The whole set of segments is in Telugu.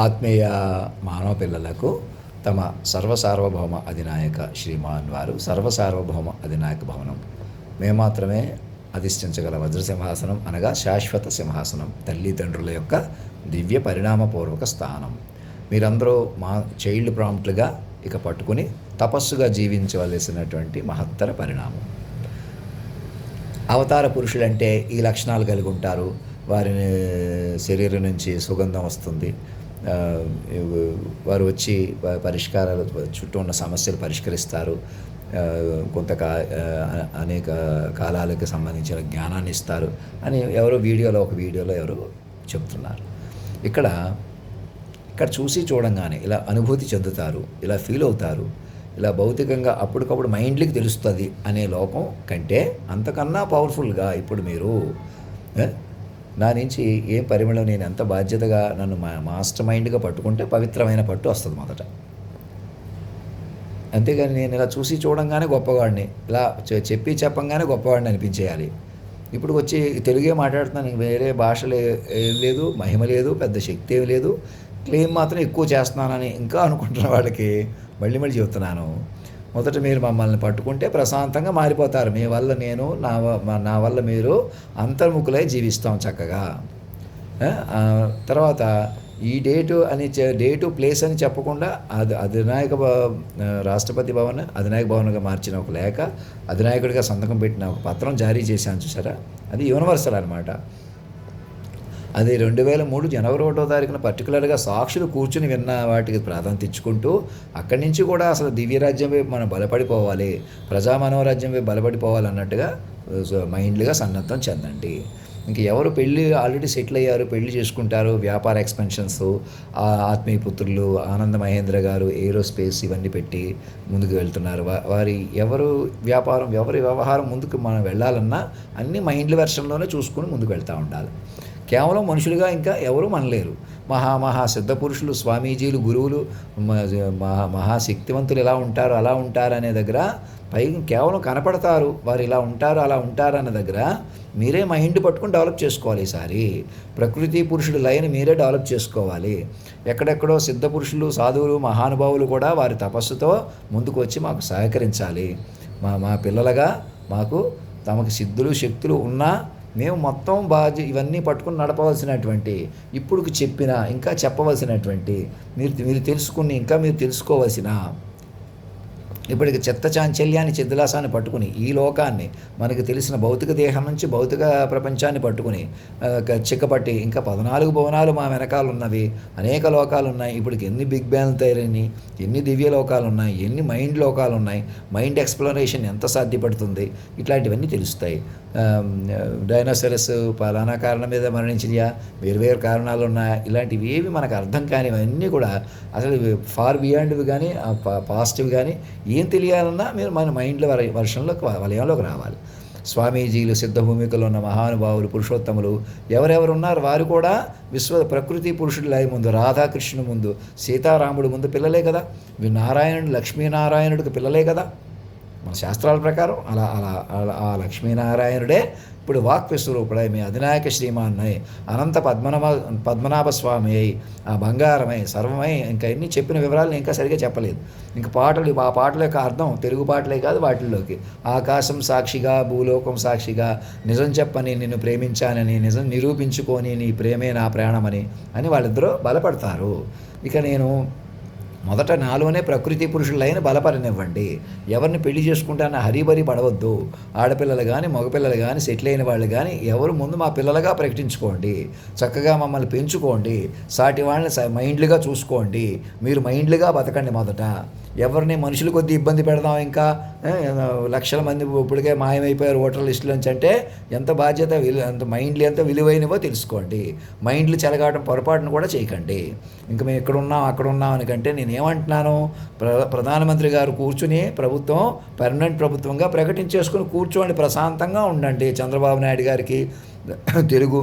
ఆత్మీయ మానవ పిల్లలకు తమ సర్వసార్వభౌమ అధినాయక శ్రీమాన్ వారు సర్వసార్వభౌమ అధినాయక భవనం మేము మాత్రమే అధిష్ఠించగల వజ్రసింహాసనం అనగా శాశ్వత సింహాసనం తల్లిదండ్రుల యొక్క దివ్య పరిణామపూర్వక స్థానం. మీరందరూ మా చైల్డ్ ప్రాంప్ట్లుగా ఇక పట్టుకుని తపస్సుగా జీవించవలసినటువంటి మహత్తర పరిణామం. అవతార పురుషులంటే ఈ లక్షణాలు కలిగి ఉంటారు. వారి శరీరం నుంచి సుగంధం వస్తుంది. వారు వచ్చి పరిష్కారాలు, చుట్టూ ఉన్న సమస్యలు పరిష్కరిస్తారు. అనేక కాలాలకు సంబంధించిన జ్ఞానాన్ని ఇస్తారు అని ఎవరో ఒక వీడియోలో ఎవరో చెప్తున్నారు. ఇక్కడ చూసి చూడంగానే ఇలా అనుభూతి చెందుతారు, ఇలా ఫీల్ అవుతారు. ఇలా భౌతికంగా అప్పటికప్పుడు మైండ్కి తెలుస్తుంది అనే లోకం కంటే అంతకన్నా పవర్ఫుల్గా ఇప్పుడు మీరు నా నుంచి ఏం పరిమళం, నేను ఎంత బాధ్యతగా నన్ను మాస్టర్ మైండ్గా పట్టుకుంటే పవిత్రమైన పట్టు వస్తుంది మొదట. అంతేగాని నేను ఇలా చూసి చూడంగానే గొప్పవాడిని, ఇలా చెప్పంగానే గొప్పవాడిని అనిపించేయాలి. ఇప్పుడు వచ్చి తెలుగే మాట్లాడుతున్నాను, వేరే భాషలు ఏం లేదు, మహిమ లేదు, పెద్ద శక్తి ఏం లేదు, క్లెయిమ్ మాత్రం ఎక్కువ చేస్తున్నానని ఇంకా అనుకుంటున్న వాళ్ళకి మళ్ళీ చెబుతున్నాను. మొదట మీరు మమ్మల్ని పట్టుకుంటే ప్రశాంతంగా మారిపోతారు. మీ వల్ల నేను, నా వల్ల మీరు అంతర్ముఖులై జీవిస్తాం చక్కగా. తర్వాత ఈ డేటు ప్లేస్ అని చెప్పకుండా రాష్ట్రపతి భవన్ అధినాయక భవన్గా మార్చిన ఒక లేఖ, అధినాయకుడిగా సంతకం పెట్టిన ఒక పత్రం జారీ చేశాను చూసారా, అది యూనివర్సల్ అనమాట. అది 2003 జనవరి 1వ తారీఖున పర్టికులర్గా సాక్షులు కూర్చుని విన్న వాటికి ప్రాధాన్యత ఇచ్చుకుంటూ అక్కడి నుంచి కూడా అసలు దివ్యరాజ్యం వైపు మనం బలపడిపోవాలి, ప్రజా మనోరాజ్యం వైపు బలపడిపోవాలన్నట్టుగా మైండ్లుగా సన్నద్ధం చెందండి. ఇంక ఎవరు పెళ్ళి ఆల్రెడీ సెటిల్ అయ్యారు, పెళ్లి చేసుకుంటారు, వ్యాపార ఎక్స్పెన్షన్స్, ఆత్మీయ పుత్రులు ఆనంద మహేంద్ర గారు ఏరోస్పేస్ ఇవన్నీ పెట్టి ముందుకు వెళ్తున్నారు. ఎవరి వ్యవహారం ముందుకు మనం వెళ్ళాలన్నా అన్ని మైండ్ల వెర్షన్లోనే చూసుకుని ముందుకు వెళ్తూ ఉండాలి. కేవలం మనుషులుగా ఇంకా ఎవరు మనలేరు. మహా సిద్ధపురుషులు, స్వామీజీలు, గురువులు, మహాశక్తివంతులు ఎలా ఉంటారు అలా ఉంటారు అనే దగ్గర పైకి కేవలం కనపడతారు, వారు ఇలా ఉంటారు అలా ఉంటారు అనే దగ్గర మీరే మైండ్ పట్టుకుని డెవలప్ చేసుకోవాలి. ఈసారి ప్రకృతి పురుషుడు లైన్ మీరే డెవలప్ చేసుకోవాలి. ఎక్కడెక్కడో సిద్ధపురుషులు, సాధువులు, మహానుభావులు కూడా వారి తపస్సుతో ముందుకు వచ్చి మాకు సహకరించాలి. మా పిల్లలుగా మాకు తమకు సిద్ధులు శక్తులు ఉన్నా మేము మొత్తం ఇవన్నీ పట్టుకుని నడపవలసినటువంటి, ఇప్పుడు చెప్పిన ఇంకా చెప్పవలసినటువంటి, మీరు తెలుసుకుని ఇంకా మీరు తెలుసుకోవలసిన, ఇప్పటికి చెత్త చాంచల్యాన్ని చిద్దులాసాన్ని పట్టుకుని ఈ లోకాన్ని మనకు తెలిసిన భౌతిక దేహం నుంచి భౌతిక ప్రపంచాన్ని పట్టుకుని చిక్కపట్టి ఇంకా 14 భువనాలు మా వెనకాల ఉన్నవి, అనేక లోకాలు ఉన్నాయి. ఇప్పటికి ఎన్ని బిగ్ బ్యాంగ్ తయారైనాయి, ఎన్ని దివ్య లోకాలు ఉన్నాయి, ఎన్ని మైండ్ లోకాలు ఉన్నాయి, మైండ్ ఎక్స్ప్లోరేషన్ ఎంత సాధ్యపడుతుంది, ఇట్లాంటివన్నీ తెలుస్తాయి. డైనోసరస్ పలానా కారణం మీద మరణించినయా, వేరు కారణాలు ఉన్నాయా, ఇలాంటివి ఏవి మనకు అర్థం కానివన్నీ కూడా అసలు ఫార్ బియాండ్వి కానీ పాజిటివ్ కానీ ఏం తెలియాలన్నా మీరు మన మైండ్లో వలయంలోకి రావాలి. స్వామీజీలు, సిద్ధభూమికలో ఉన్న మహానుభావులు, పురుషోత్తములు ఎవరెవరు ఉన్నారు వారు కూడా ప్రకృతి పురుషుడి ముందు, రాధాకృష్ణుని ముందు, సీతారాముడు ముందు పిల్లలే కదా. నారాయణుడు, లక్ష్మీనారాయణుడికి పిల్లలే కదా మన శాస్త్రాల ప్రకారం. ఆ లక్ష్మీనారాయణుడే ఇప్పుడు వాక్ విశ్వరూపుడై మీ అధినాయక శ్రీమాన్నై అనంత పద్మనాభ స్వామి అయి ఆ బంగారమై సర్వమై ఇంకా ఎన్ని చెప్పిన వివరాలను ఇంకా సరిగా చెప్పలేదు. ఇంకా ఆ పాటల యొక్క అర్థం తెలుగు పాటలే కాదు, వాటిల్లోకి ఆకాశం సాక్షిగా, భూలోకం సాక్షిగా, నిజం చెప్పని నిన్ను ప్రేమించానని, నిజం నిరూపించుకొని నీ ప్రేమే నా ప్రాణమని అని వాళ్ళిద్దరూ బలపడతారు. ఇక నేను మొదట నాలోనే ప్రకృతి పురుషులైన బలపరనివ్వండి. ఎవరిని పెళ్లి చేసుకుంటానని హరిబరి పడవద్దు. ఆడపిల్లలు కానీ మగపిల్లలు కానీ సెటిల్ అయిన వాళ్ళు కానీ ఎవరు ముందు మా పిల్లలుగా ప్రకటించుకోండి. చక్కగా మమ్మల్ని పెంచుకోండి. సాటి వాళ్ళని మైండ్లుగా చూసుకోండి. మీరు మైండ్లుగా బతకండి. మొదట ఎవరిని మనుషులు కొద్ది ఇబ్బంది పెడదాం, ఇంకా లక్షల మంది ఇప్పటికే మాయమైపోయారు ఓటర్ లిస్టులోంచి అంటే ఎంత బాధ్యత, అంత మైండ్లు ఎంత విలువైనవో తెలుసుకోండి. మైండ్లు చెలగాటం పొరపాటును కూడా చేయకండి. ఇంకా మేము అక్కడ ఉన్నాం అని కంటే నేనేమంటున్నాను, ప్రధానమంత్రి గారు కూర్చుని ప్రభుత్వం పర్మనెంట్ ప్రభుత్వంగా ప్రకటించేసుకుని కూర్చోండి, ప్రశాంతంగా ఉండండి. చంద్రబాబు నాయుడు గారికి తెలుగు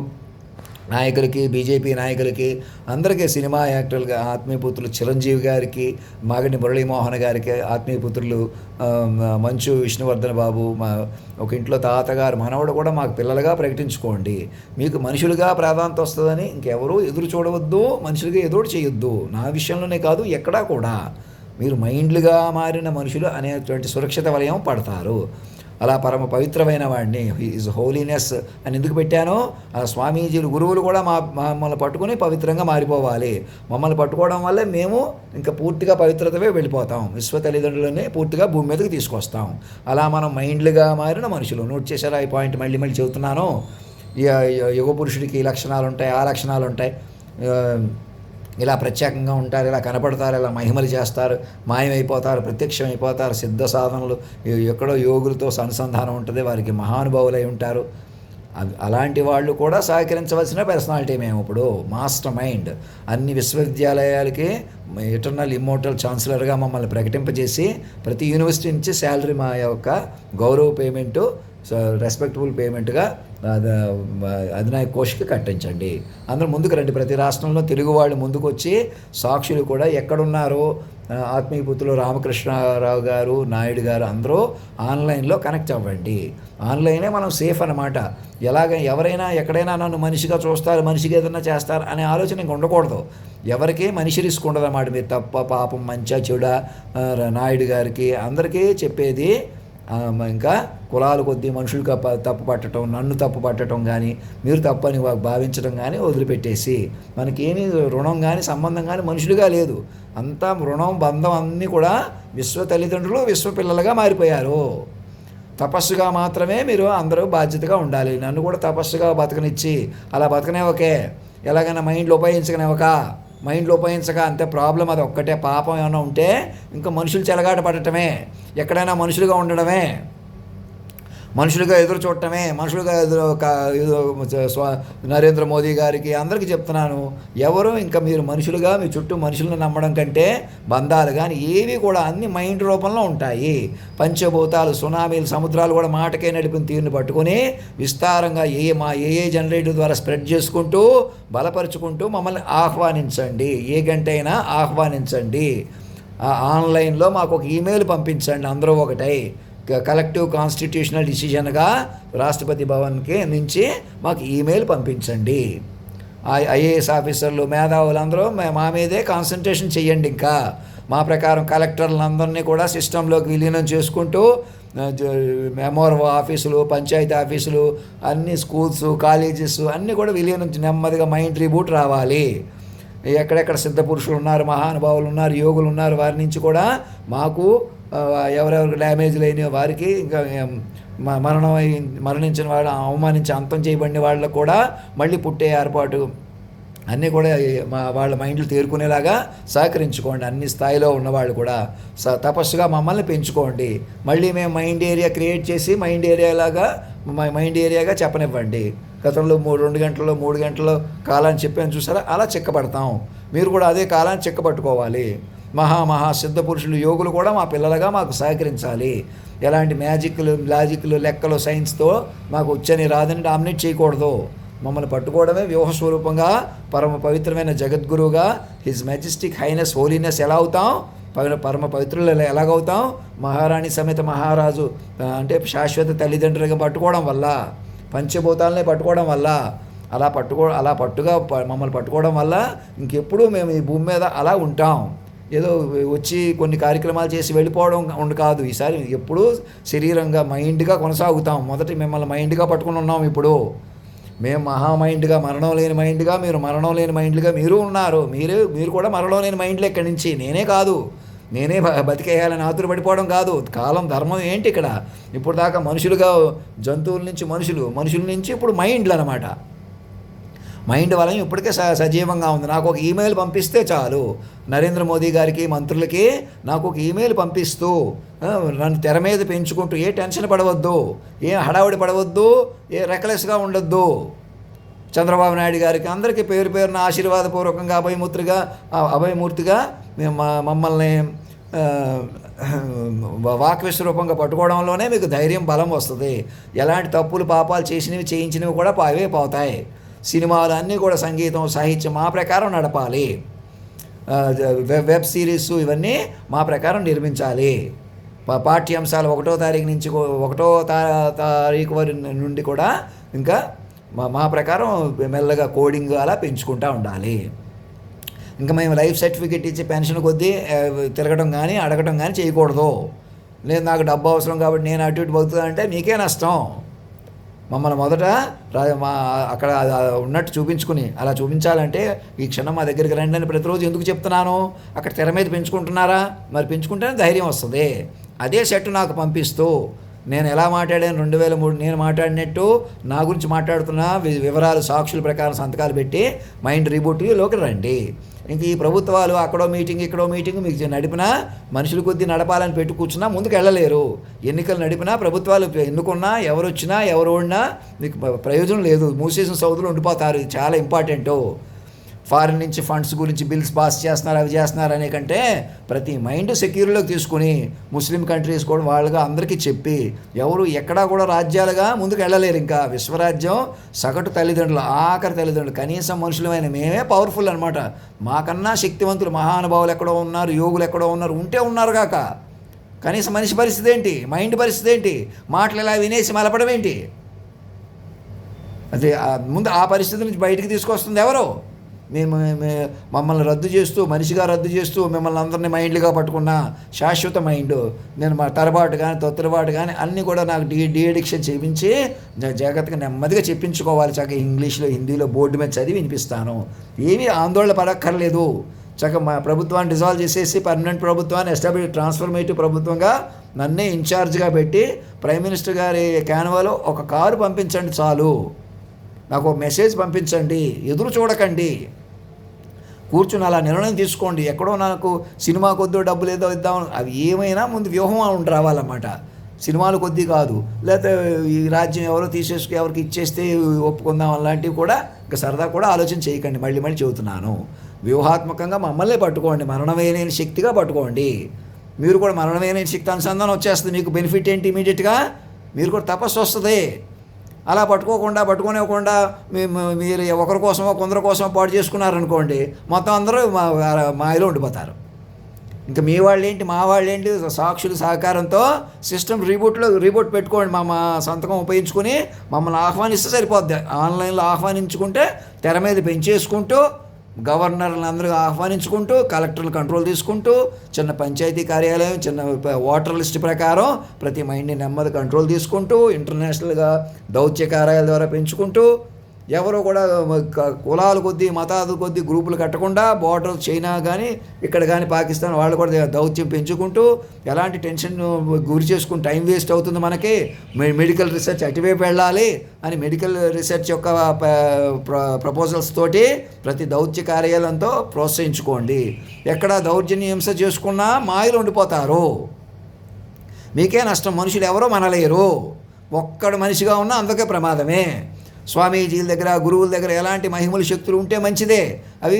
నాయకులకి, బీజేపీ నాయకులకి, అందరికీ, సినిమా యాక్టర్లుగా ఆత్మీయపుత్రులు చిరంజీవి గారికి, మాగంటి మురళీమోహన్ గారికి ఆత్మీయపుత్రులు మంచు విష్ణువర్ధన్ బాబు, ఒక ఇంట్లో తాతగారు మనవడు కూడా మాకు పిల్లలుగా ప్రకటించుకోండి. మీకు మనుషులుగా ప్రాధాన్యత వస్తుందని ఇంకెవరూ ఎదురు చూడవద్దు, మనుషులుగా ఎదురు చేయొద్దు. నా విషయంలోనే కాదు, ఎక్కడా కూడా మీరు మైండ్లుగా మారిన మనుషులు అనేటువంటి సురక్షిత వలయం పడతారు. అలా పరమ పవిత్రమైన వాడిని, ఈజ్ హోలీనెస్ అని ఎందుకు పెట్టానో, ఆ స్వామీజీలు, గురువులు కూడా మమ్మల్ని పట్టుకుని పవిత్రంగా మారిపోవాలి. మమ్మల్ని పట్టుకోవడం వల్లే మేము ఇంకా పూర్తిగా పవిత్రతవే వెళ్ళిపోతాం. విశ్వ తల్లిదండ్రులనే పూర్తిగా భూమి మీదకి తీసుకొస్తాం. అలా మనం మైండ్లుగా మారిన మనుషులు. నోట్ చేశారా ఈ పాయింట్? మళ్ళీ మళ్ళీ చెబుతున్నాను. యుగ పురుషుడికి ఈ లక్షణాలు ఉంటాయి, ఆ లక్షణాలు ఉంటాయి. ఇలా ప్రత్యేకంగా ఉంటారు, ఇలా కనపడతారు, ఇలా మహిమలు చేస్తారు, మాయమైపోతారు, ప్రత్యక్షమైపోతారు. సిద్ధ సాధనలు, ఎక్కడో యోగులతో అనుసంధానం ఉంటుంది, వారికి మహానుభావులై ఉంటారు. అలాంటి వాళ్ళు కూడా సహకరించవలసిన పర్సనాలిటీ మేము ఇప్పుడు. మాస్టర్ మైండ్ అన్ని విశ్వవిద్యాలయాలకి ఎటర్నల్ ఇమ్మోర్టల్ ఛాన్సలర్గా మమ్మల్ని ప్రకటింపజేసి ప్రతి యూనివర్సిటీ నుంచి శాలరీ మా యొక్క గౌరవ పేమెంటు, రెస్పెక్టబుల్ పేమెంట్గా అధినాయక కోష్కి కట్టించండి. అందరూ ముందుకు రండి. ప్రతి రాష్ట్రంలో తెలుగు వాళ్ళు ముందుకు వచ్చి, సాక్షులు కూడా ఎక్కడున్నారో, ఆత్మీయపుత్రులు రామకృష్ణారావు గారు, నాయుడు గారు అందరూ ఆన్లైన్లో కనెక్ట్ అవ్వండి. ఆన్లైనే మనం సేఫ్ అన్నమాట. ఎవరైనా ఎక్కడైనా నన్ను మనిషిగా చూస్తారు, మనిషిగా ఏదైనా చేస్తారు అనే ఆలోచన ఇంక ఉండకూడదు. ఎవరికి మనిషి రిస్క్ ఉండదు అన్నమాట. మీరు తప్ప పాపం మంచా చెడా, నాయుడు గారికి అందరికీ చెప్పేది, ఇంకా కులాల కొద్దీ మనుషులు తప్పు పట్టడం, నన్ను తప్పు పట్టడం కానీ, మీరు తప్పని భావించడం కానీ వదిలిపెట్టేసి, మనకేమీ రుణం కానీ సంబంధం కానీ మనుషులుగా లేదు. అంతా రుణం, బంధం అన్నీ కూడా విశ్వ తల్లిదండ్రులు, విశ్వ పిల్లలుగా మారిపోయారు. తపస్సుగా మాత్రమే మీరు అందరూ బాధ్యతగా ఉండాలి. నన్ను కూడా తపస్సుగా బతకనిచ్చి అలా బతకనేవకే, ఎలాగైనా మైండ్లో ఉపయోగించక అంతే. ప్రాబ్లం అది ఒక్కటే. పాపం ఏమైనా ఉంటే ఇంకా మనుషులు చెలగాట పడటమే, ఎక్కడైనా మనుషులుగా ఉండడమే, మనుషులుగా ఎదురు చూడటమే, మనుషులుగా నరేంద్ర మోదీ గారికి అందరికీ చెప్తున్నాను, ఎవరు ఇంకా మీరు మనుషులుగా మీ చుట్టూ మనుషులను నమ్మడం కంటే బంధాలు కానీ ఏవి కూడా అన్ని మైండ్ రూపంలో ఉంటాయి. పంచభూతాలు, సునామీలు, సముద్రాలు కూడా మాటకే నడిపిన తీరుని పట్టుకొని విస్తారంగా ఏ జనరేటర్ ద్వారా స్ప్రెడ్ చేసుకుంటూ బలపరుచుకుంటూ మమ్మల్ని ఆహ్వానించండి. ఏ గంటైనా ఆహ్వానించండి. ఆన్లైన్లో మాకు ఒక ఈమెయిల్ పంపించండి. అందరూ ఒకటై కలెక్టివ్ కాన్స్టిట్యూషనల్ డిసిజన్గా రాష్ట్రపతి భవన్కి నుంచి మాకు ఈమెయిల్ పంపించండి. ఐఏఎస్ ఆఫీసర్లు, మేధావులు అందరూ మా మీదే కాన్సన్ట్రేషన్ చేయండి. ఇంకా మా ప్రకారం కలెక్టర్లందరినీ కూడా సిస్టంలోకి విలీనం చేసుకుంటూ ఎంఆర్ఓ ఆఫీసులు, పంచాయతీ ఆఫీసులు, అన్ని స్కూల్స్, కాలేజెస్ అన్నీ కూడా విలీనం, నెమ్మదిగా మైండ్ రీబూట్ రావాలి. ఎక్కడెక్కడ సిద్ధ పురుషులు ఉన్నారు, మహానుభావులు ఉన్నారు, యోగులు ఉన్నారు, వారి నుంచి కూడా మాకు ఎవరెవరికి డ్యామేజ్ లేని వారికి, ఇంకా మరణించిన వాళ్ళు, అవమానించి అంతం చేయబడిన వాళ్ళకు కూడా మళ్ళీ పుట్టే ఏర్పాటు అన్నీ కూడా వాళ్ళ మైండ్లు తేరుకునేలాగా సహకరించుకోండి. అన్ని స్థాయిలో ఉన్నవాళ్ళు కూడా తపస్సుగా మమ్మల్ని పెంచుకోండి. మళ్ళీ మేము మైండ్ ఏరియా క్రియేట్ చేసి మైండ్ ఏరియాగా చెప్పనివ్వండి. గతంలో 2 గంటల్లో 3 గంటల్లో కాలాన్ని చెప్పాను చూసారా, అలా చిక్కపడతాం. మీరు కూడా అదే కాలాన్ని చిక్కపట్టుకోవాలి. మహా సిద్ధ పురుషులు, యోగులు కూడా మా పిల్లలుగా మాకు సహకరించాలి. ఎలాంటి లాజిక్లు, లెక్కలు, సైన్స్తో మాకు వచ్చని రాదని డామినేట్ చేయకూడదు. మమ్మల్ని పట్టుకోవడమే వ్యూహ స్వరూపంగా, పరమ పవిత్రమైన జగద్గురువుగా, హిజ్ మెజెస్టిక్ హైనెస్, హోలీనెస్ ఎలా అవుతాం, పరమ పవిత్రులు ఎలాగవుతాం, మహారాణి సమేత మహారాజు అంటే శాశ్వత తల్లిదండ్రులుగా పట్టుకోవడం వల్ల, పంచభూతాలనే పట్టుకోవడం వల్ల, అలా పట్టుగా మమ్మల్ని పట్టుకోవడం వల్ల ఇంకెప్పుడు మేము ఈ భూమి మీద అలా ఉంటాం. ఏదో వచ్చి కొన్ని కార్యక్రమాలు చేసి వెళ్ళిపోవడం కాదు. ఈసారి ఎప్పుడూ శరీరంగా, మైండ్గా కొనసాగుతాం. మొదటి మిమ్మల్ని మైండ్గా పట్టుకుని ఉన్నాం. ఇప్పుడు మేము మహామైండ్గా, మరణం లేని మైండ్గా, మీరు మరణం లేని మైండ్గా మీరు ఉన్నారు. మీరు కూడా మరణం లేని మైండ్లో ఇక్కడి నుంచి. నేనే బతికేయాలని ఆతురపడిపోవడం కాదు. కాలం, ధర్మం ఏంటి ఇక్కడ? ఇప్పుడు దాకా మనుషులుగా, జంతువుల నుంచి మనుషుల నుంచి ఇప్పుడు మైండ్లు అన్నమాట. మైండ్ వలన ఇప్పటికే సజీవంగా ఉంది. నాకు ఒక ఈమెయిల్ పంపిస్తే చాలు. నరేంద్ర మోదీ గారికి, మంత్రులకి నాకు ఒక ఈమెయిల్ పంపిస్తూ నన్ను తెర మీద పెంచుకుంటూ, ఏ టెన్షన్ పడవద్దు, ఏ హడావుడి పడవద్దు, ఏ రెక్లెస్గా ఉండొద్దు. చంద్రబాబు నాయుడు గారికి అందరికీ పేరున ఆశీర్వాదపూర్వకంగా అభయమూర్తిగా మమ్మల్ని వాక్విశ్వరూపంగా పట్టుకోవడంలోనే మీకు ధైర్యం, బలం వస్తుంది. ఎలాంటి తప్పులు, పాపాలు చేసినవి, చేయించినవి కూడా అవే పోతాయి. సినిమాలు అన్నీ కూడా సంగీతం, సాహిత్యం మా ప్రకారం నడపాలి. వెబ్ సిరీస్ ఇవన్నీ మా ప్రకారం నిర్మించాలి. పాఠ్యాంశాలు 1వ తారీఖు నుంచి 1వ తారీఖు నుండి కూడా ఇంకా మా ప్రకారం మెల్లగా కోడింగ్ అలా పెంచుకుంటూ ఉండాలి. ఇంకా మేము లైఫ్ సర్టిఫికేట్ ఇచ్చి పెన్షన్ కొద్దీ తిరగడం కానీ అడగడం కానీ చేయకూడదు. లేదు నాకు డబ్బు అవసరం కాబట్టి నేను అటు ఇటు బతుకుతానంటే మీకే నష్టం. మమ్మల్ని మొదట అక్కడ ఉన్నట్టు చూపించుకుని, అలా చూపించాలంటే ఈ క్షణం మా దగ్గరికి రండి అని ప్రతిరోజు ఎందుకు చెప్తున్నాను? అక్కడ తెర మీద పెంచుకుంటున్నారా? మరి పెంచుకుంటేనే ధైర్యం వస్తుంది. అదే సెట్ నాకు పంపిస్తూ నేను ఎలా మాట్లాడాను 2003 నేను మాట్లాడినట్టు నా గురించి మాట్లాడుతున్న వివరాలు సాక్షుల ప్రకారం సంతకాలు పెట్టి మైండ్ రీబూట్లోకి రండి. ఇంక ఈ ప్రభుత్వాలు అక్కడో మీటింగ్ ఇక్కడో మీటింగ్ మీకు నడిపినా మనుషుల కొద్దీ నడపాలని పెట్టి కూర్చున్నా ముందుకు వెళ్ళలేరు. ఎన్నికలు నడిపినా ప్రభుత్వాలు ఎన్నుకున్నా ఎవరు వచ్చినా ఎవరు ఓడినా మీకు ప్రయోజనం లేదు. మూసేసిన సౌదులు ఉండిపోతారు. ఇది చాలా ఇంపార్టెంటు. ఫారిన్ నుంచి ఫండ్స్ గురించి బిల్స్ పాస్ చేస్తున్నారు, అవి చేస్తున్నారు అనే కంటే ప్రతి మైండ్ సెక్యూరిటీలోకి తీసుకుని ముస్లిం కంట్రీస్ కూడా వాళ్ళుగా అందరికీ చెప్పి ఎవరు ఎక్కడా కూడా రాజ్యాలుగా ముందుకు వెళ్ళలేరు. ఇంకా విశ్వరాజ్యం సగటు తల్లిదండ్రులు, ఆఖరి తల్లిదండ్రులు, కనీసం మనుషులమైన మేమే పవర్ఫుల్ అనమాట. మాకన్నా శక్తివంతులు మహానుభావులు ఎక్కడో ఉన్నారు, యోగులు ఎక్కడో ఉన్నారు, ఉంటే ఉన్నారు కాక కనీసం మనిషి పరిస్థితి ఏంటి? మైండ్ పరిస్థితి ఏంటి? మాటలు ఇలా వినేసి మలపడం ఏంటి? అదే ముందు ఆ పరిస్థితి నుంచి బయటికి తీసుకొస్తుంది ఎవరు? మమ్మల్ని రద్దు చేస్తూ, మనిషిగా రద్దు చేస్తూ మిమ్మల్ని అందరినీ మైండ్లుగా పట్టుకున్న శాశ్వత మైండ్. నేను మా తరబాటు కానీ తొత్తరబాటు కానీ అన్నీ కూడా నాకు డీఅడిక్షన్ చేయించి జాగ్రత్తగా నెమ్మదిగా చెప్పించుకోవాలి. చక్కగా ఇంగ్లీష్లో, హిందీలో బోర్డు మీద చదివి వినిపిస్తాను. ఏమీ ఆందోళన పడక్కర్లేదు. చక్కగా మా ప్రభుత్వాన్ని డిజాల్వ్ చేసేసి పర్మనెంట్ ప్రభుత్వాన్ని ఎస్టాబ్లిష్ ట్రాన్స్ఫర్మేటివ్ ప్రభుత్వంగా నన్నే ఇన్ఛార్జ్గా పెట్టి ప్రైమ్ మినిస్టర్ గారి క్యాన్వాలో ఒక కారు పంపించండి చాలు. నాకు ఒక మెసేజ్ పంపించండి, ఎదురు చూడకండి. కూర్చుని అలా నిర్ణయం తీసుకోండి. ఎక్కడో నాకు సినిమా కొద్దో డబ్బులు ఏదో ఇద్దాం, అవి ఏమైనా ముందు వ్యూహం ఉండి రావాలన్నమాట. సినిమాలు కొద్దీ కాదు, లేకపోతే ఈ రాజ్యం ఎవరో తీసేసుకు ఎవరికి ఇచ్చేస్తే ఒప్పుకుందాం అలాంటివి కూడా ఇంకా సరదా కూడా ఆలోచన చేయకండి. మళ్ళీ చెబుతున్నాను, వ్యూహాత్మకంగా మమ్మల్ని పట్టుకోండి, మరణమైన శక్తిగా పట్టుకోండి. మీరు కూడా మరణమైన శక్తి అనుసంధానం వచ్చేస్తుంది. మీకు బెనిఫిట్ ఏంటి? ఇమీడియట్గా మీరు కూడా తపస్సు వస్తుంది. అలా పట్టుకోనివ్వకుండా మీరు ఒకరి కోసమో కొందరి కోసమో పాటు చేసుకున్నారనుకోండి, మొత్తం అందరూ మాయలో ఉండిపోతారు. ఇంకా మీ వాళ్ళు ఏంటి, మా వాళ్ళు ఏంటి, సాక్షుల సహకారంతో సిస్టమ్ రీబూట్ పెట్టుకోండి. మా సంతకం ఉపయోగించుకొని మమ్మల్ని ఆహ్వానిస్తే సరిపోద్ది. ఆన్లైన్లో ఆహ్వానించుకుంటే తెర మీద పెంచేసుకుంటూ గవర్నర్లను అందరూ ఆహ్వానించుకుంటూ, కలెక్టర్లు కంట్రోల్ తీసుకుంటూ, చిన్న పంచాయతీ కార్యాలయం, చిన్న ఓటర్ లిస్ట్ ప్రకారం ప్రతి మైండ్ని నెమ్మది కంట్రోల్ తీసుకుంటూ, ఇంటర్నేషనల్గా దౌత్య కార్యాలయాల ద్వారా పెంచుకుంటూ, ఎవరు కూడా కులాల కొద్దీ మతాల కొద్దీ గ్రూపులు కట్టకుండా, బోర్డర్ చైనా కానీ ఇక్కడ కానీ పాకిస్తాన్ వాళ్ళు కూడా దౌత్యం పెంచుకుంటూ, ఎలాంటి టెన్షన్ గురి చేసుకుని టైం వేస్ట్ అవుతుంది మనకి, మెడికల్ రీసెర్చ్ అటువైపు వెళ్ళాలి అని మెడికల్ రీసెర్చ్ యొక్క ప్రపోజల్స్ తోటి ప్రతి దౌత్య కార్యాలయంతో ప్రోత్సహించుకోండి. ఎక్కడ దౌర్జన్య హింస చేసుకున్నా మాయలు ఉండిపోతారు. మీకే నష్టం. మనుషులు ఎవరో మనలేరు. ఒక్కడు మనిషిగా ఉన్నా అందుకే ప్రమాదమే. స్వామీజీల దగ్గర, గురువుల దగ్గర ఎలాంటి మహిమల శక్తులు ఉంటే మంచిదే. అవి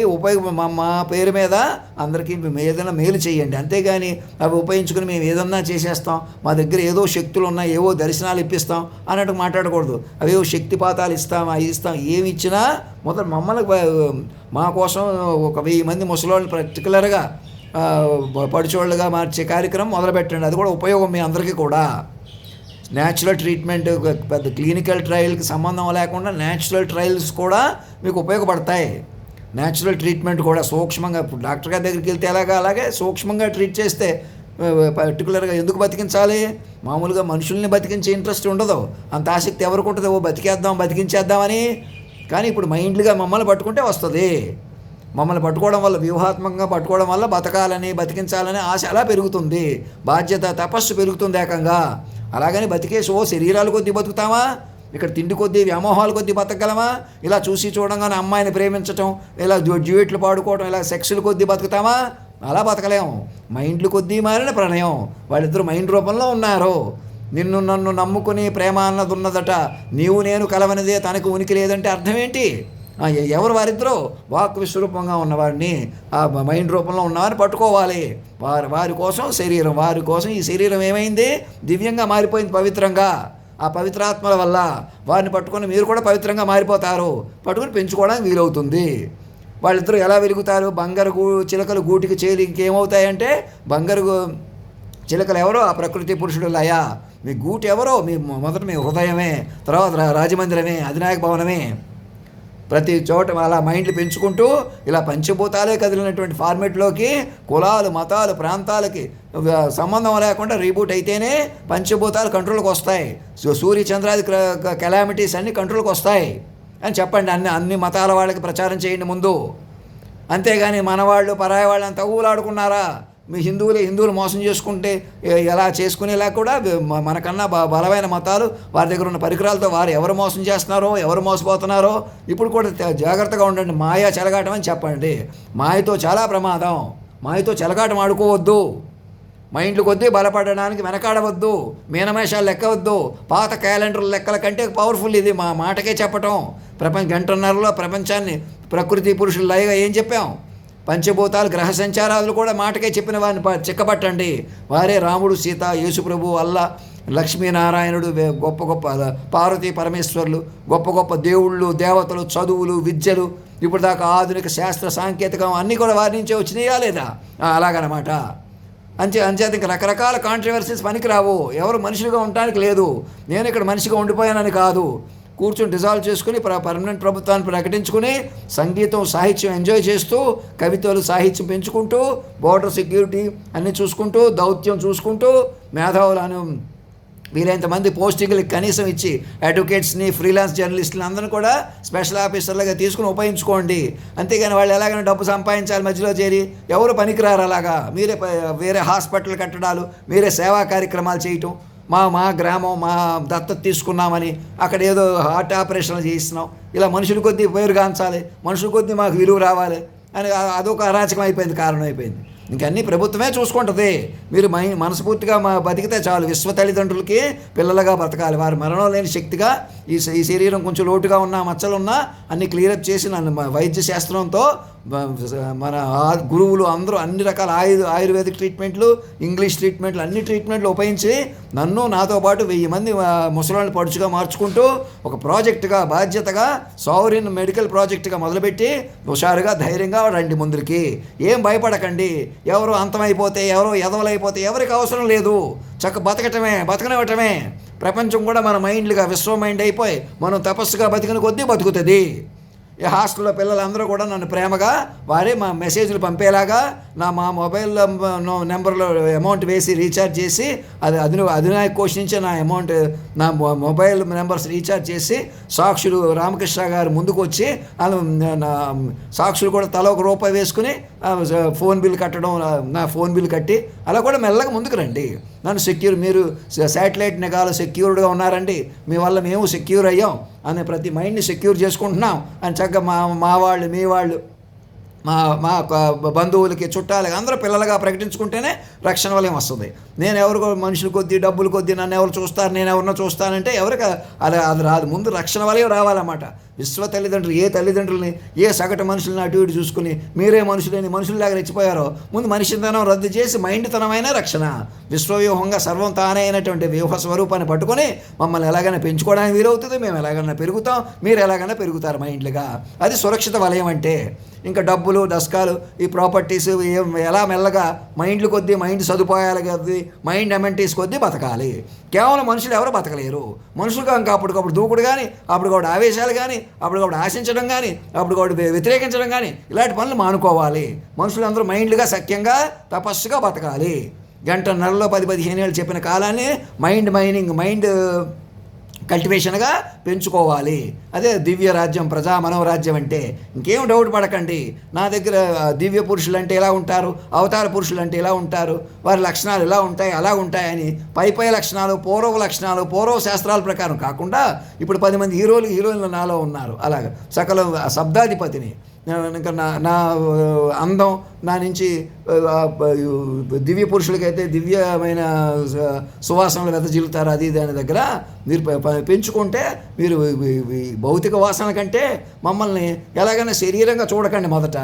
మా పేరు మీద అందరికీ ఏదైనా మేలు చేయండి. అంతేగాని అవి ఉపయోగించుకుని మేము ఏదన్నా చేసేస్తాం, మా దగ్గర ఏదో శక్తులు ఉన్నాయి, ఏవో దర్శనాలు ఇప్పిస్తాం అన్నట్టు మాట్లాడకూడదు. అవేవో శక్తిపాతాలు ఇస్తాం, అవి ఇస్తాం, ఏమి ఇచ్చినా మొదలు మమ్మల్ని మా కోసం 1000 మంది ముసలోళ్ళని పర్టికులర్గా పడిచోళ్ళుగా మార్చే కార్యక్రమం మొదలుపెట్టండి. అది కూడా ఉపయోగం మీ అందరికీ కూడా. న్యాచురల్ ట్రీట్మెంట్, పెద్ద క్లినికల్ ట్రయల్కి సంబంధం లేకుండా న్యాచురల్ ట్రయల్స్ కూడా మీకు ఉపయోగపడతాయి. న్యాచురల్ ట్రీట్మెంట్ కూడా సూక్ష్మంగా, ఇప్పుడు డాక్టర్ గారి దగ్గరికి వెళ్తే అలాగే సూక్ష్మంగా ట్రీట్ చేస్తే పర్టికులర్గా ఎందుకు బతికించాలి? మామూలుగా మనుషుల్ని బతికించే ఇంట్రెస్ట్ ఉండదు, అంత ఆసక్తి ఎవరికి ఉంటుంది? బతికించేద్దామని. కానీ ఇప్పుడు మైండ్లుగా మమ్మల్ని పట్టుకుంటే వస్తుంది. మమ్మల్ని పట్టుకోవడం వల్ల, వ్యూహాత్మకంగా పట్టుకోవడం వల్ల బతకాలని, బతికించాలని ఆశ అలా పెరుగుతుంది. బాధ్యత, తపస్సు పెరుగుతుంది ఏకంగా. అలాగని బతికేసి శరీరాలు కొద్దీ బతుకుతామా? ఇక్కడ తిండి కొద్దీ, వ్యామోహాల కొద్దీ బతకగలమా? ఇలా చూసి చూడంగానే అమ్మాయిని ప్రేమించటం, ఇలా డ్యూయెట్లు పాడుకోవడం, ఇలా సెక్సుల కొద్దీ బతుకుతామా? అలా బతకలేము. మైండ్లు కొద్దీ మారిన ప్రణయం. వాళ్ళిద్దరూ మైండ్ రూపంలో ఉన్నారు. నన్ను నమ్ముకుని ప్రేమ అన్నది ఉన్నదట, నీవు నేను కలవనిదే తనకు ఉనికి లేదంటే అర్థం ఏంటి? ఎవరు వారిద్దరూ? వాక్ విశ్వరూపంగా ఉన్నవాడిని, ఆ మైండ్ రూపంలో ఉన్నవారిని పట్టుకోవాలి. వారి కోసం శరీరం, వారి కోసం ఈ శరీరం ఏమైంది? దివ్యంగా మారిపోయింది, పవిత్రంగా. ఆ పవిత్రాత్మల వల్ల వారిని పట్టుకొని మీరు కూడా పవిత్రంగా మారిపోతారు. పట్టుకొని పెంచుకోవడానికి వీలవుతుంది. వాళ్ళిద్దరూ ఎలా వెలుగుతారు? బంగారు చిలకలు గూటికి చేరి ఇంకేమవుతాయంటే, బంగారు చిలకలు ఎవరో ఆ ప్రకృతి పురుషుడు లయ. మీ గూటి ఎవరో మొదట మీ హృదయమే, తర్వాత రాజమందిరమే, అధినాయక భవనమే. ప్రతి చోట అలా మైండ్లు పెంచుకుంటూ ఇలా పంచభూతాలే కదిలినటువంటి ఫార్మేట్లోకి కులాలు, మతాలు, ప్రాంతాలకి సంబంధం లేకుండా రీబూట్ అయితేనే పంచభూతాలు కంట్రోల్కి వస్తాయి. సూర్య చంద్రాది కెలామిటీస్ అన్నీ కంట్రోల్కి వస్తాయి అని చెప్పండి. అన్ని మతాల వాళ్ళకి ప్రచారం చేయండి ముందు. అంతేగాని మనవాళ్ళు పరాయి వాళ్ళు అంత ఊలాడుకున్నారా? మీ హిందువులు మోసం చేసుకుంటే ఎలా చేసుకునేలా కూడా మనకన్నా బలమైన మతాలు వారి దగ్గర ఉన్న పరికరాలతో వారు ఎవరు మోసం చేస్తున్నారో, ఎవరు మోసపోతున్నారో ఇప్పుడు కూడా జాగ్రత్తగా ఉండండి. మాయా చెలగాటం అని చెప్పండి. మాయతో చాలా ప్రమాదం. మాయతో చెలగాటం ఆడుకోవద్దు. మైండ్లు కొద్దీ బలపడడానికి వెనకాడవద్దు. మీనమేషాలు లెక్కవద్దు. పాత క్యాలెండర్ లెక్కల కంటే పవర్ఫుల్ ఇది. మా మాటకే చెప్పటం. గంటన్నరలో ప్రపంచాన్ని ప్రకృతి పురుషులు లయగా ఏం చెప్పాం? పంచభూతాలు, గ్రహ సంచారాలు కూడా మాటకే చెప్పిన వారిని చిక్కబట్టండి. వారే రాముడు, సీత, యేసుప్రభు, అల్లా, లక్ష్మీనారాయణుడు, గొప్ప గొప్ప పార్వతీ పరమేశ్వరులు, గొప్ప గొప్ప దేవుళ్ళు, దేవతలు, చదువులు, విద్యలు, ఇప్పుడు దాకా ఆధునిక శాస్త్ర సాంకేతికం అన్నీ కూడా వారి నుంచే వచ్చినాయా లేదా? అలాగనమాట. అంచేత ఇంకా రకరకాల కాంట్రవర్సీస్ పనికిరావు. ఎవరు మనుషులుగా ఉండటానికి లేదు. నేను ఇక్కడ మనిషిగా ఉండిపోయానని కాదు. కూర్చొని డిజాల్వ్ చేసుకుని పర్మనెంట్ ప్రభుత్వాన్ని ప్రకటించుకుని సంగీతం, సాహిత్యం ఎంజాయ్ చేస్తూ, కవితలు, సాహిత్యం పెంచుకుంటూ, బోర్డర్ సెక్యూరిటీ అన్నీ చూసుకుంటూ, దౌత్యం చూసుకుంటూ, మేధావులను వీలైనంత మంది పోస్టింగ్లకి కనీసం ఇచ్చి అడ్వకేట్స్ని, ఫ్రీలాన్స్ జర్నలిస్టులు అందరినీ కూడా స్పెషల్ ఆఫీసర్లుగా తీసుకుని ఉపయోగించుకోండి. అంతేగాని వాళ్ళు ఎలాగైనా డబ్బు సంపాదించాలి మధ్యలో చేరి ఎవరు పనికిరారు. అలాగా మీరే వేరే హాస్పిటల్ కట్టడాలు, మీరే సేవా కార్యక్రమాలు చేయటం, మా గ్రామం మా దత్తత తీసుకున్నామని అక్కడ ఏదో హార్ట్ ఆపరేషన్లు చేయిస్తున్నాం, ఇలా మనుషుల కొద్దీ పేరుగాంచాలి, మనుషుల కొద్దీ మాకు విలువ రావాలి అని అదొక అరాచకం అయిపోయింది, కారణం అయిపోయింది. ఇంకన్నీ ప్రభుత్వమే చూసుకుంటుంది. మీరు మనస్ఫూర్తిగా బతికితే చాలు. విశ్వ తల్లిదండ్రులకి పిల్లలుగా బతకాలి. వారు మరణం లేని శక్తిగా ఈ శరీరం కొంచెం లోటుగా ఉన్నా, మచ్చలున్నా అన్నీ క్లియరప్ చేసి నన్ను వైద్య శాస్త్రంతో మన గురువులు అందరూ అన్ని రకాల ఆయుర్వేదిక్ ట్రీట్మెంట్లు, ఇంగ్లీష్ ట్రీట్మెంట్లు, అన్ని ట్రీట్మెంట్లు ఉపయోగించి నన్ను నాతో పాటు 1000 మంది ముసలాళ్ళని పడుచుగా మార్చుకుంటూ ఒక ప్రాజెక్టుగా, బాధ్యతగా, సావరిన్ మెడికల్ ప్రాజెక్టుగా మొదలుపెట్టి హుషారుగా ధైర్యంగా రండి ముందుకి. ఏం భయపడకండి. ఎవరు అంతమైపోతే, ఎవరో ఎదవలైపోతే ఎవరికి అవసరం లేదు. బతకనివ్వటమే. ప్రపంచం కూడా మన మైండ్లుగా విశ్వ మైండ్ అయిపోయి మనం తపస్సుగా బతికిన కొద్దీ బతుకుతుంది. ఈ హాస్టల్లో పిల్లలందరూ కూడా నన్ను ప్రేమగా వారే మా మెసేజ్లు పంపేలాగా మా మొబైల్ నెంబర్లో అమౌంట్ వేసి రీఛార్జ్ చేసి అధినాయక కోష్ నుంచి నా మొబైల్ నెంబర్స్ రీఛార్జ్ చేసి సాక్షులు రామకృష్ణ గారు ముందుకు వచ్చి సాక్షులు కూడా తల ₹1 వేసుకుని ఫోన్ బిల్ కట్టడం, నా ఫోన్ బిల్ కట్టి అలా కూడా మెల్లగా ముందుకు రండి. నన్ను మీరు శాటిలైట్ నిఘాలో సెక్యూర్డ్గా ఉన్నారండి, మీ వల్ల మేము సెక్యూర్ అయ్యాం అనే ప్రతి మైండ్ని సెక్యూర్ చేసుకుంటున్నాం అని చక్కగా మా వాళ్ళు, మీ వాళ్ళు, మా బంధువులకి, చుట్టాలకి అందరూ పిల్లలుగా ప్రకటించుకుంటేనే రక్షణ వలయం వస్తుంది. నేను ఎవరికో మనుషుల కొద్దీ, డబ్బుల కొద్దీ నన్ను ఎవరు చూస్తారు, నేను ఎవరినో చూస్తానంటే ఎవరికి అది రాదు. ముందు రక్షణ వలయం రావాలన్నమాట. విశ్వ తల్లిదండ్రులు ఏ తల్లిదండ్రులని, ఏ సగటు మనుషులని అటు ఇటు చూసుకుని మీరే మనుషులని మనుషుల్లాగా రెచ్చిపోయారో ముందు మనిషితనం రద్దు చేసి మైండ్తనమైన రక్షణ, విశ్వవ్యూహంగా సర్వం తానే అయినటువంటి వ్యూహ స్వరూపాన్ని పట్టుకొని మమ్మల్ని ఎలాగైనా పెంచుకోవడానికి వీలవుతుంది. మేము ఎలాగైనా పెరుగుతాం, మీరు ఎలాగైనా పెరుగుతారు మైండ్లుగా. అది సురక్షిత వలయం అంటే. ఇంకా డబ్బులు, దస్కాలు, ఈ ప్రాపర్టీస్ ఎలా మెల్లగా మైండ్లు కొద్దీ, మైండ్ సదుపాయాలు కొద్దీ, మైండ్ అమెంటీస్ కొద్దీ బతకాలి. కేవలం మనుషులు ఎవరు బతకలేరు. మనుషులుగా ఇంకా అప్పటికప్పుడు దూకుడు కానీ, అప్పటికప్పుడు ఆవేశాలు కానీ, అప్పటికప్పుడు ఆశించడం కానీ, అప్పటికప్పుడు వ్యతిరేకించడం కానీ ఇలాంటి పనులు మానుకోవాలి. మనుషులందరూ మైండ్లుగా సఖ్యంగా తపస్సుగా బతకాలి. 1.5 10-15 ఏళ్ళు చెప్పిన కాలాన్ని మైండ్ కల్టివేషన్గా పెంచుకోవాలి. అదే దివ్య రాజ్యం, ప్రజా మనోరాజ్యం అంటే. ఇంకేం డౌట్ పడకండి. నా దగ్గర దివ్య పురుషులు అంటే ఎలా ఉంటారు, అవతార పురుషులు అంటే ఎలా ఉంటారు, వారి లక్షణాలు ఎలా ఉంటాయి, అలా ఉంటాయని పై లక్షణాలు, పూర్వ శాస్త్రాల ప్రకారం కాకుండా ఇప్పుడు 10 మంది హీరోయిన్లు నాలో ఉన్నారు. అలాగా సకల శబ్దాధిపతిని. ఇంకా నా అందం నా నుంచి దివ్య పురుషులకైతే దివ్యమైన సువాసనలు వెదజిల్లుతారు. అది దాని దగ్గర మీరు పెంచుకుంటే మీరు భౌతిక వాసన కంటే మమ్మల్ని ఎలాగైనా శరీరంగా చూడకండి. మొదట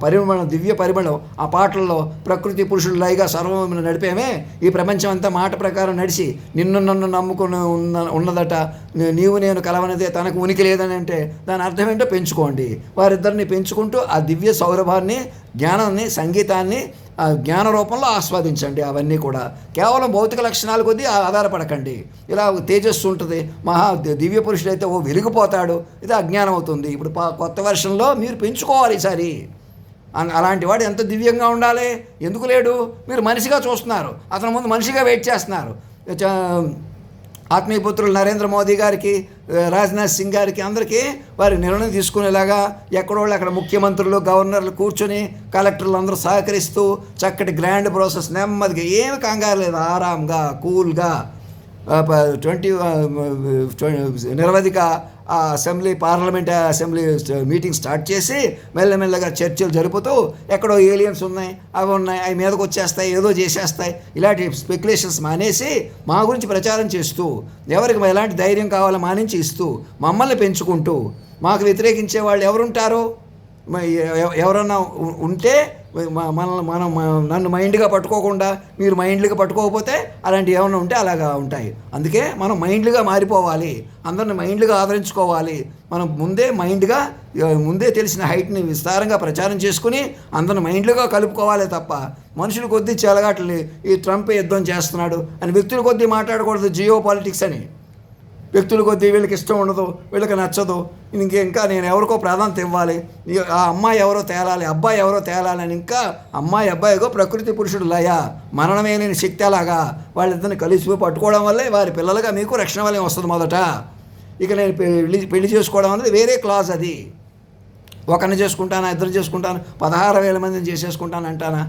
పరిమళం, దివ్య పరిమళం ఆ పాటల్లో ప్రకృతి పురుషుడు లయగా సర్వమును నడిపేమే ఈ ప్రపంచం అంతా మాట ప్రకారం నడిచి నిన్ను నన్ను నమ్ముకుని ఉన్నదట. నీవు నేను కలవనిదే తనకు ఉనికి లేదని అంటే దాని అర్థం ఏంటో పెంచుకోండి. వారిద్దరిని పెంచుకుంటూ ఆ దివ్య సౌరభాన్ని, జ్ఞానాన్ని, సంగీతాన్ని జ్ఞాన రూపంలో ఆస్వాదించండి. అవన్నీ కూడా కేవలం భౌతిక లక్షణాల కొద్దీ ఆధారపడకండి. ఇలా తేజస్సు ఉంటుంది, దివ్య పురుషుడైతే వెలిగిపోతాడు, ఇది అజ్ఞానం అవుతుంది. ఇప్పుడు కొత్త వర్షంలో మీరు పెంచుకోవాలి ఈసారి. అలాంటి వాడు ఎంత దివ్యంగా ఉండాలి, ఎందుకు లేడు? మీరు మనిషిగా చూస్తున్నారు, అతని ముందు మనిషిగా వెయిట్ చేస్తున్నారు. ఆత్మీయపుత్రులు నరేంద్ర మోదీ గారికి, రాజ్నాథ్ సింగ్ గారికి, అందరికీ వారి నిర్ణయం తీసుకునేలాగా ఎక్కడోళ్ళు అక్కడ ముఖ్యమంత్రులు, గవర్నర్లు కూర్చొని, కలెక్టర్లు అందరూ సహకరిస్తూ చక్కటి గ్రాండ్ ప్రాసెస్ నెమ్మదిగా, ఏమి కంగారు లేదు, ఆరాంగా కూల్గా నిరవధిక పార్లమెంట్ అసెంబ్లీ మీటింగ్ స్టార్ట్ చేసి మెల్లమెల్లగా చర్చలు జరుపుతూ ఎక్కడో ఏలియన్స్ ఉన్నాయి, అవి ఉన్నాయి, అవి మీదకి వచ్చేస్తాయి, ఏదో చేసేస్తాయి, ఇలాంటి స్పెక్యులేషన్స్ మానేసి మా గురించి ప్రచారం చేస్తూ, ఎవరికి ఎలాంటి ధైర్యం కావాలో మానించి ఇస్తూ, మమ్మల్ని పెంచుకుంటూ, మాకు వ్యతిరేకించే వాళ్ళు ఎవరుంటారు? ఎవరన్నా ఉంటే మనం నన్ను మైండ్గా పట్టుకోకుండా మీరు మైండ్లుగా పట్టుకోకపోతే అలాంటివి ఏమైనా ఉంటే అలాగా ఉంటాయి. అందుకే మనం మైండ్లుగా మారిపోవాలి, అందరిని మైండ్లుగా ఆదరించుకోవాలి. మనం ముందే తెలిసిన హైట్ని విస్తారంగా ప్రచారం చేసుకుని అందరిని మైండ్లుగా కలుపుకోవాలి తప్ప మనుషుల కొద్దీ చెలగాటలు ఈ ట్రంప్ యుద్ధం చేస్తున్నాడు అని వ్యక్తుల కొద్దీ మాట్లాడకూడదు. జియో పాలిటిక్స్ అని వ్యక్తుల కొద్దీ వీళ్ళకి ఇష్టం ఉండదు, వీళ్ళకి నచ్చదు, ఇంకా నేను ఎవరికో ప్రాధాన్యత ఇవ్వాలి, ఆ అమ్మాయి ఎవరో తేలాలి, అబ్బాయి ఎవరో తేలాలి అని, ఇంకా అమ్మాయి అబ్బాయిగో ప్రకృతి పురుషుడు లయ, మరణమే లేని శక్తి అలాగా వాళ్ళిద్దరిని కలిసిపోయి పట్టుకోవడం వల్లే వారి పిల్లలుగా మీకు రక్షణ వలయం వస్తుంది మొదట. ఇక నేను పెళ్లి చేసుకోవడం అనేది వేరే క్లాజ్. అది ఒకరిని చేసుకుంటానా, ఇద్దరు చేసుకుంటాను, 16,000 మందిని చేసేసుకుంటాను అంటానా?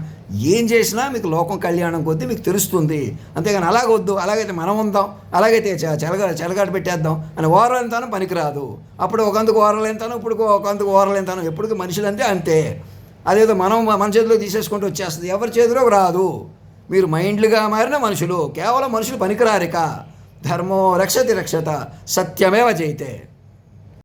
ఏం చేసినా మీకు లోకం కళ్యాణం కొద్దీ మీకు తెలుస్తుంది. అంతేగాని అలాగొద్దు, అలాగైతే మనం ఉందాం, అలాగైతే చెలగాట పెట్టేద్దాం అని ఓరలేంతాను పనికిరాదు. అప్పుడు ఒకందుకు ఓరలేంతాను, ఇప్పుడు ఒకందుకు ఓరలేంతాను, ఎప్పటికీ మనుషులంటే అంతే. అదేదో మన చేతిలో తీసేసుకుంటూ వచ్చేస్తుంది, ఎవరి చేతిలోకి రాదు. మీరు మైండ్లుగా మారిన మనుషులు, కేవలం మనుషులు పనికిరారిక. ధర్మో రక్షతి రక్షత, సత్యమేవ జయితే.